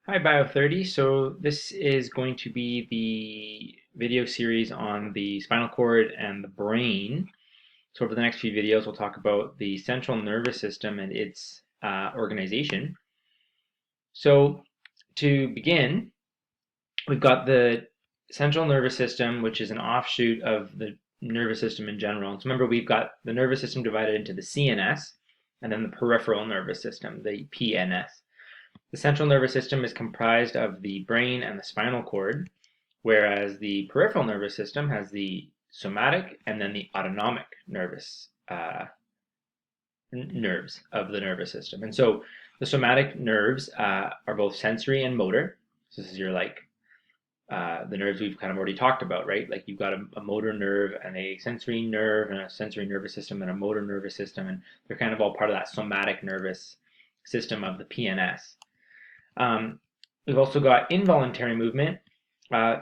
Hi Bio30. So this is going to be the video series on the spinal cord and the brain. So over the next few videos, we'll talk about the central nervous system and its organization. So to begin, we've got the central nervous system, which is an offshoot of the nervous system in general. So remember, we've got the nervous system divided into the CNS and then the peripheral nervous system, the PNS. The central nervous system is comprised of the brain and the spinal cord, whereas the peripheral nervous system has the somatic and then the autonomic nerves of the nervous system. And so the somatic nerves are both sensory and motor. So this is your the nerves we've kind of already talked about, right? Like you've got a motor nerve and a sensory nerve and a sensory nervous system and a motor nervous system, and they're kind of all part of that somatic nervous system of the PNS. We've also got involuntary movement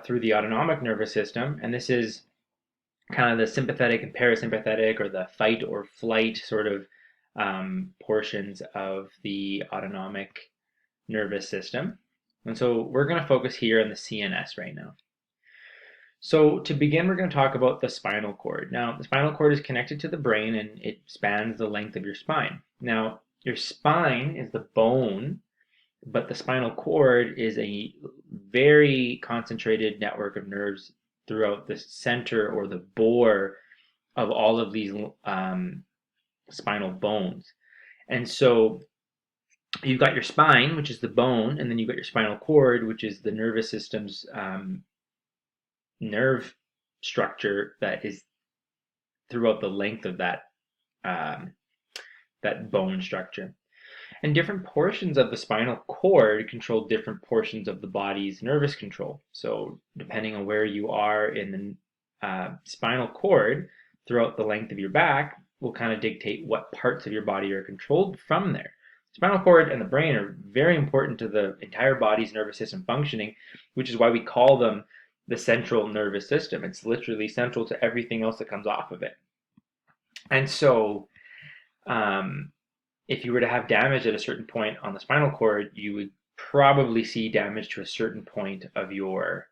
through the autonomic nervous system, and this is kind of the sympathetic and parasympathetic, or the fight or flight sort of portions of the autonomic nervous system. And so we're going to focus here on the CNS right now. So to begin, we're going to talk about the spinal cord. Now, the spinal cord is connected to the brain and it spans the length of your spine. Now, your spine is the bone, but the spinal cord is a very concentrated network of nerves throughout the center or the bore of all of these spinal bones. And so you've got your spine, which is the bone, and then you've got your spinal cord, which is the nervous system's nerve structure that is throughout the length of that bone structure. And different portions of the spinal cord control different portions of the body's nervous control. So depending on where you are in the spinal cord throughout the length of your back will kind of dictate what parts of your body are controlled from there. Spinal cord and the brain are very important to the entire body's nervous system functioning, which is why we call them the central nervous system. It's literally central to everything else that comes off of it. And so if you were to have damage at a certain point on the spinal cord, you would probably see damage to a certain point of your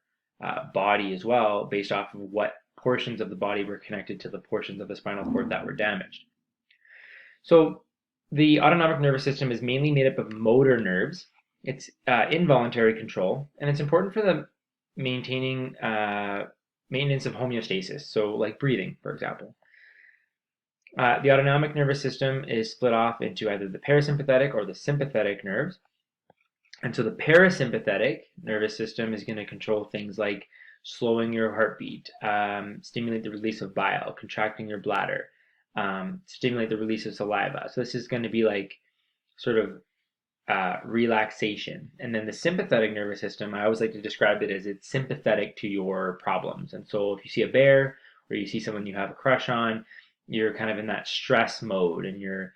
body as well, based off of what portions of the body were connected to the portions of the spinal cord that were damaged. So the autonomic nervous system is mainly made up of motor nerves. It's involuntary control, and it's important for the maintenance of homeostasis, so like breathing, for example. The autonomic nervous system is split off into either the parasympathetic or the sympathetic nerves. And so the parasympathetic nervous system is going to control things like slowing your heartbeat, stimulate the release of bile, contracting your bladder, stimulate the release of saliva. So this is going to be like sort of relaxation. And then the sympathetic nervous system, I always like to describe it as it's sympathetic to your problems. And so if you see a bear or you see someone you have a crush on, you're kind of in that stress mode and you're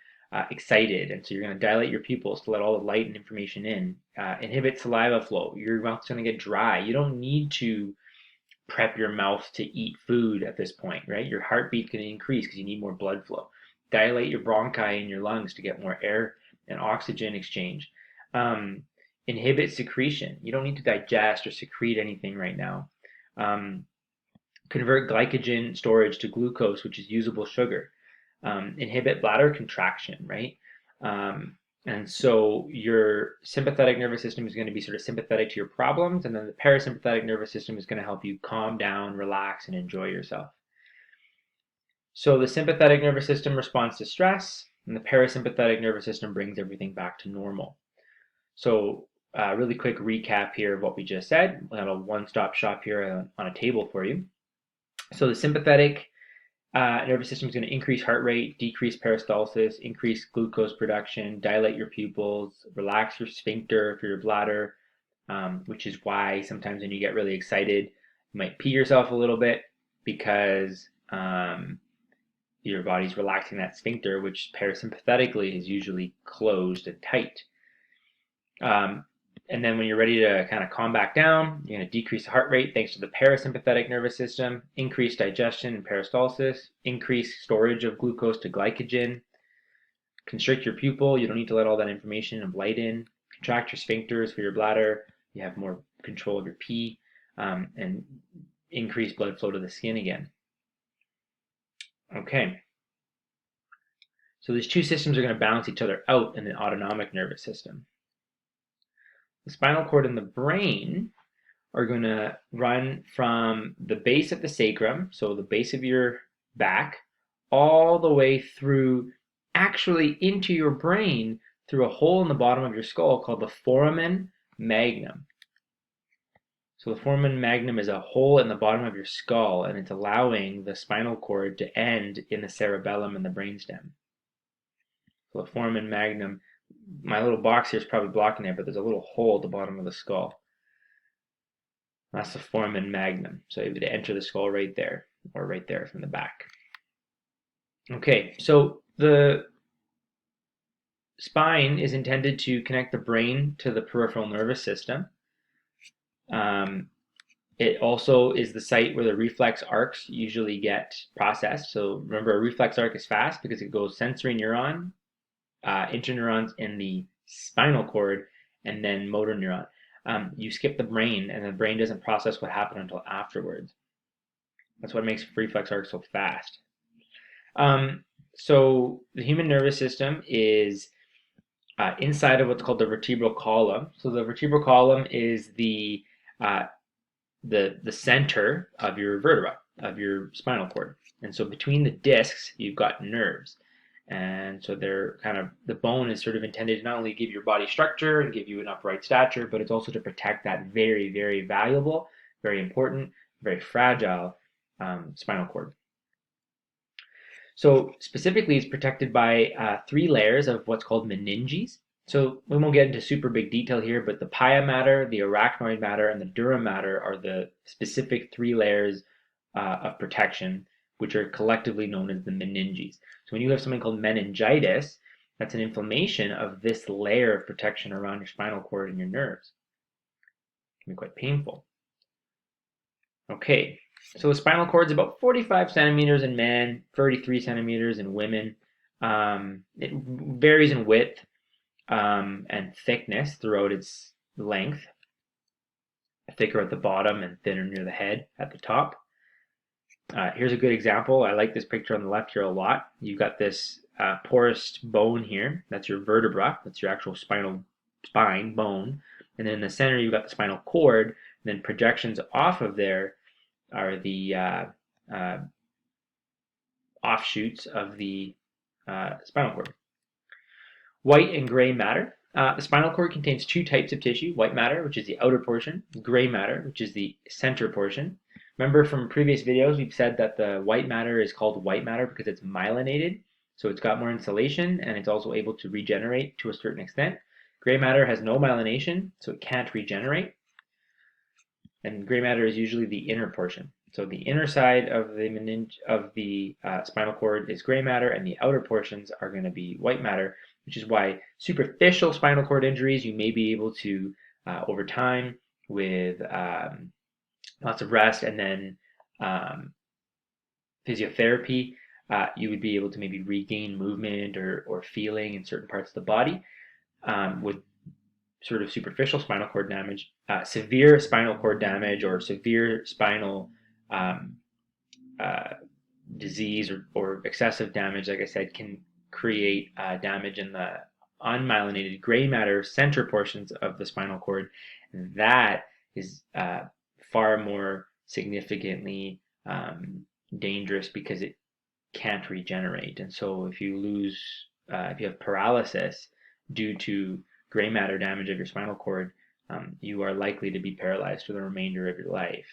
excited. And so you're going to dilate your pupils to let all the light and information in, inhibit saliva flow. Your mouth's going to get dry. You don't need to prep your mouth to eat food at this point, right? Your heartbeat's going to increase because you need more blood flow. Dilate your bronchi in your lungs to get more air and oxygen exchange. Inhibit secretion. You don't need to digest or secrete anything right now. Convert glycogen storage to glucose, which is usable sugar. Inhibit bladder contraction, right? And so your sympathetic nervous system is going to be sort of sympathetic to your problems, and then the parasympathetic nervous system is going to help you calm down, relax, and enjoy yourself. So the sympathetic nervous system responds to stress, and the parasympathetic nervous system brings everything back to normal. So really quick recap here of what we just said. We'll have a one-stop shop here on a table for you. So the sympathetic nervous system is going to increase heart rate, decrease peristalsis, increase glucose production, dilate your pupils, relax your sphincter for your bladder, which is why sometimes when you get really excited, you might pee yourself a little bit because your body's relaxing that sphincter, which parasympathetically is usually closed and tight. And then when you're ready to kind of calm back down, you're going to decrease the heart rate thanks to the parasympathetic nervous system, increase digestion and peristalsis, increase storage of glucose to glycogen, constrict your pupil. You don't need to let all that information and light in. contract your sphincters for your bladder. You have more control of your pee, and increase blood flow to the skin again. Okay. So these two systems are going to balance each other out in the autonomic nervous system. The spinal cord and the brain are going to run from the base of the sacrum, so the base of your back, all the way through, actually into your brain, through a hole in the bottom of your skull called the foramen magnum. So the foramen magnum is a hole in the bottom of your skull, and it's allowing the spinal cord to end in the cerebellum and the brainstem. So the foramen magnum, my little box here is probably blocking it, but there's a little hole at the bottom of the skull. That's the foramen magnum. So you would enter the skull right there, or right there from the back. Okay, so the spine is intended to connect the brain to the peripheral nervous system. It also is the site where the reflex arcs usually get processed. So remember, a reflex arc is fast because it goes sensory neuron, interneurons in the spinal cord, and then motor neuron. You skip the brain, and the brain doesn't process what happened until afterwards. That's what makes reflex arc so fast. So the human nervous system is inside of what's called the vertebral column. So the vertebral column is the center of your vertebra, of your spinal cord. And so between the discs, you've got nerves. And so they're kind of, the bone is sort of intended to not only give your body structure and give you an upright stature, but it's also to protect that very, very valuable, very important, very fragile spinal cord. So specifically, it's protected by 3 layers of what's called meninges. So we won't get into super big detail here, but the pia mater, the arachnoid mater, and the dura mater are the specific 3 layers of protection, which are collectively known as the meninges. So when you have something called meningitis, that's an inflammation of this layer of protection around your spinal cord and your nerves. It can be quite painful. Okay, so the spinal cord is about 45 centimeters in men, 33 centimeters in women. It varies in width and thickness throughout its length. Thicker at the bottom and thinner near the head at the top. Here's a good example. I like this picture on the left here a lot. You've got this porous bone here. That's your vertebra. That's your actual spine bone. And then in the center, you've got the spinal cord. And then projections off of there are the offshoots of the spinal cord. White and gray matter. The spinal cord contains 2 types of tissue: white matter, which is the outer portion; gray matter, which is the center portion. Remember from previous videos, we've said that the white matter is called white matter because it's myelinated, so it's got more insulation and it's also able to regenerate to a certain extent. Gray matter has no myelination, so it can't regenerate. And gray matter is usually the inner portion. So the inner side of the spinal cord is gray matter, and the outer portions are going to be white matter, which is why superficial spinal cord injuries you may be able to, over time, with lots of rest and then physiotherapy, you would be able to maybe regain movement or feeling in certain parts of the body. With sort of superficial spinal cord damage, severe spinal cord damage or severe spinal disease or excessive damage, like I said, can create damage in the unmyelinated gray matter center portions of the spinal cord. And that is far more significantly dangerous because it can't regenerate. And so if you lose, if you have paralysis due to gray matter damage of your spinal cord, you are likely to be paralyzed for the remainder of your life,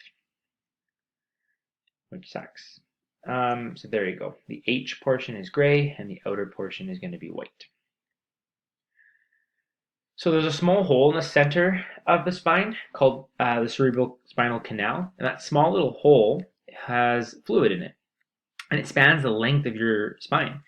which sucks. So there you go. The H portion is gray and the outer portion is going to be white. So there's a small hole in the center of the spine called the cerebral spinal canal, and that small little hole has fluid in it, and it spans the length of your spine.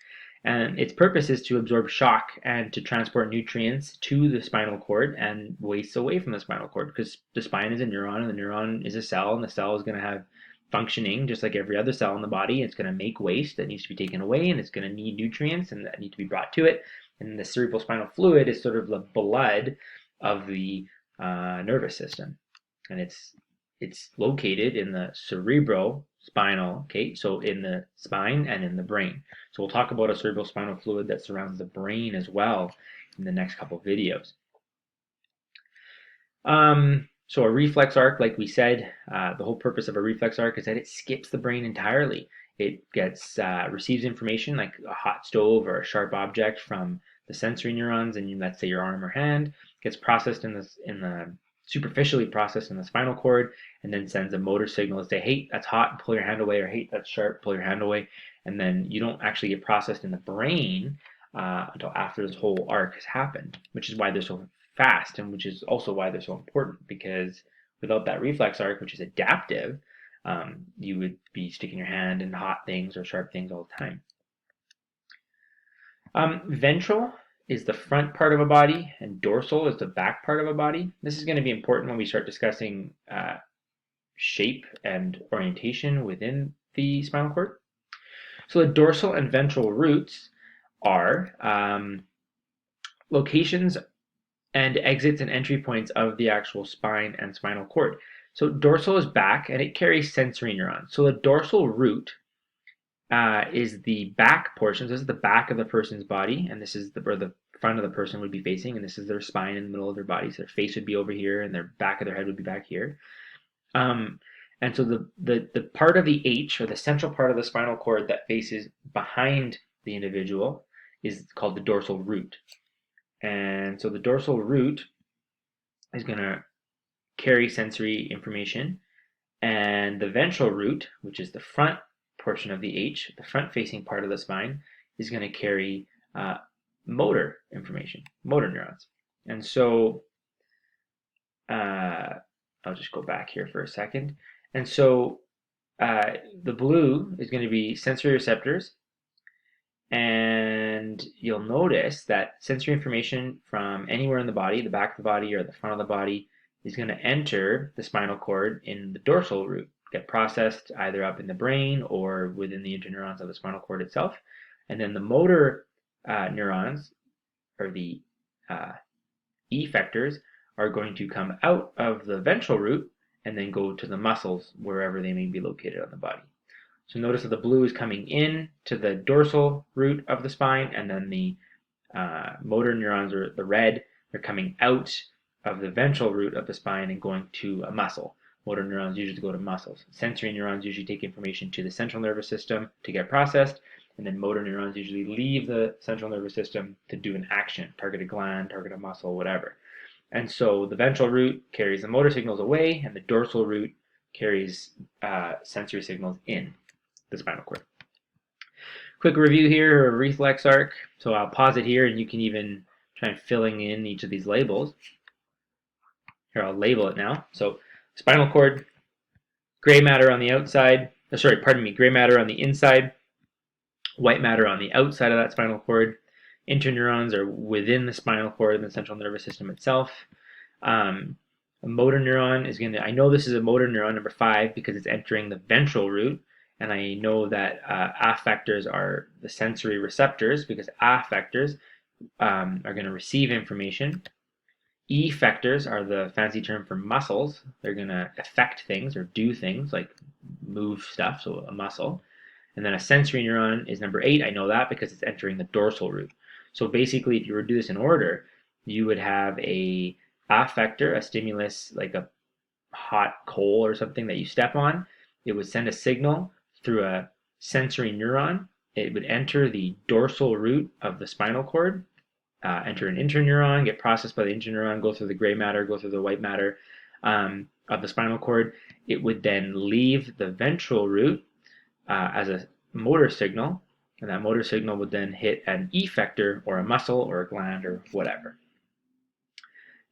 And its purpose is to absorb shock and to transport nutrients to the spinal cord and waste away from the spinal cord, because the spine is a neuron and the neuron is a cell, and the cell is going to have functioning just like every other cell in the body. It's going to make waste that needs to be taken away, and it's going to need nutrients and that need to be brought to it. And the cerebral spinal fluid is sort of the blood of the nervous system, and it's located in the cerebral spinal, okay, so in the spine and in the brain. So we'll talk about a cerebral spinal fluid that surrounds the brain as well in the next couple of videos. So a reflex arc, like we said, the whole purpose of a reflex arc is that it skips the brain entirely. It gets receives information like a hot stove or a sharp object from the sensory neurons, and let's say your arm or hand, gets processed in the superficially processed in the spinal cord, and then sends a motor signal to say, hey, that's hot, pull your hand away, or hey, that's sharp, pull your hand away, and then you don't actually get processed in the brain until after this whole arc has happened, which is why they're so fast, and which is also why they're so important, because without that reflex arc, which is adaptive, you would be sticking your hand in hot things or sharp things all the time. Ventral is the front part of a body, and dorsal is the back part of a body. This is going to be important when we start discussing shape and orientation within the spinal cord. So the dorsal and ventral roots are locations and exits and entry points of the actual spine and spinal cord. So dorsal is back, and it carries sensory neurons. So the dorsal root is the back portion. So this is the back of the person's body, and this is where the front of the person would be facing, and this is their spine in the middle of their body. So their face would be over here, and their back of their head would be back here. And so the part of the H, or the central part of the spinal cord that faces behind the individual, is called the dorsal root. And so the dorsal root is going to carry sensory information, and the ventral root, which is the front portion of the H, the front-facing part of the spine, is going to carry motor information, motor neurons. And so I'll just go back here for a second. And so the blue is going to be sensory receptors, and you'll notice that sensory information from anywhere in the body, the back of the body or the front of the body, is going to enter the spinal cord in the dorsal root, get processed either up in the brain or within the interneurons of the spinal cord itself. And then the motor neurons, or the effectors, are going to come out of the ventral root and then go to the muscles wherever they may be located on the body. So notice that the blue is coming in to the dorsal root of the spine, and then the motor neurons, or the red, they're coming out of the ventral root of the spine and going to a muscle. Motor neurons usually go to muscles. Sensory neurons usually take information to the central nervous system to get processed, and then motor neurons usually leave the central nervous system to do an action, target a gland, target a muscle, whatever. And so the ventral root carries the motor signals away, and the dorsal root carries sensory signals in the spinal cord. Quick review here, a reflex arc. So I'll pause it here, and you can even try filling in each of these labels. Here, I'll label it now. So spinal cord, gray matter on the outside, gray matter on the inside, white matter on the outside of that spinal cord. Interneurons are within the spinal cord and the central nervous system itself. A motor neuron is going to, I know this is a motor neuron, number 5, because it's entering the ventral root. And I know that affectors are the sensory receptors, because affectors are going to receive information. Effectors are the fancy term for muscles. They're going to affect things or do things like move stuff, so a muscle. And then a sensory neuron is number 8. I know that because it's entering the dorsal root. So basically, if you were to do this in order, you would have a affector, a stimulus like a hot coal or something that you step on. It would send a signal through a sensory neuron. It would enter the dorsal root of the spinal cord, enter an interneuron, get processed by the interneuron, go through the gray matter, go through the white matter of the spinal cord. It would then leave the ventral root as a motor signal, and that motor signal would then hit an effector or a muscle or a gland or whatever.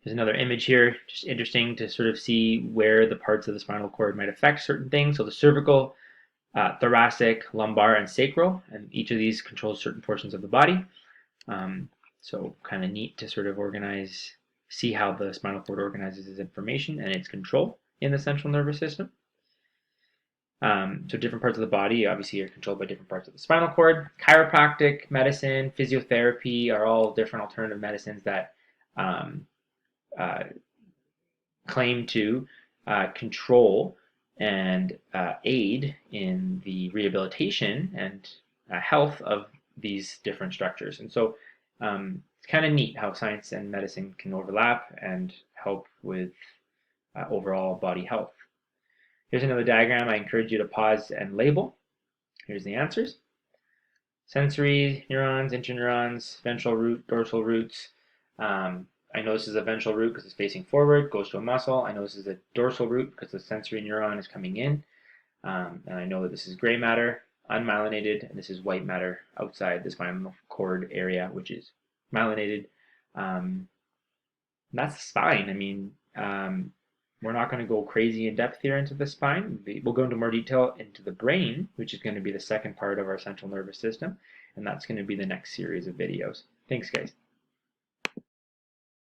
There's another image here, just interesting to sort of see where the parts of the spinal cord might affect certain things. So the cervical, thoracic, lumbar, and sacral, and each of these controls certain portions of the body. So kind of neat to sort of see how the spinal cord organizes its information and its control in the central nervous system. So different parts of the body obviously are controlled by different parts of the spinal cord. Chiropractic medicine, physiotherapy are all different alternative medicines that claim to control and aid in the rehabilitation and health of these different structures. And so it's kind of neat how science and medicine can overlap and help with overall body health. Here's another diagram I encourage you to pause and label. Here's the answers. Sensory neurons, interneurons, ventral root, dorsal roots. I know this is a ventral root because it's facing forward, goes to a muscle. I know this is a dorsal root because the sensory neuron is coming in. And I know that this is gray matter, unmyelinated, and this is white matter outside the spinal cord area, which is myelinated. That's the spine. I mean, we're not going to go crazy in depth here into the spine. We'll go into more detail into the brain, which is going to be the second part of our central nervous system, and that's going to be the next series of videos. Thanks, guys.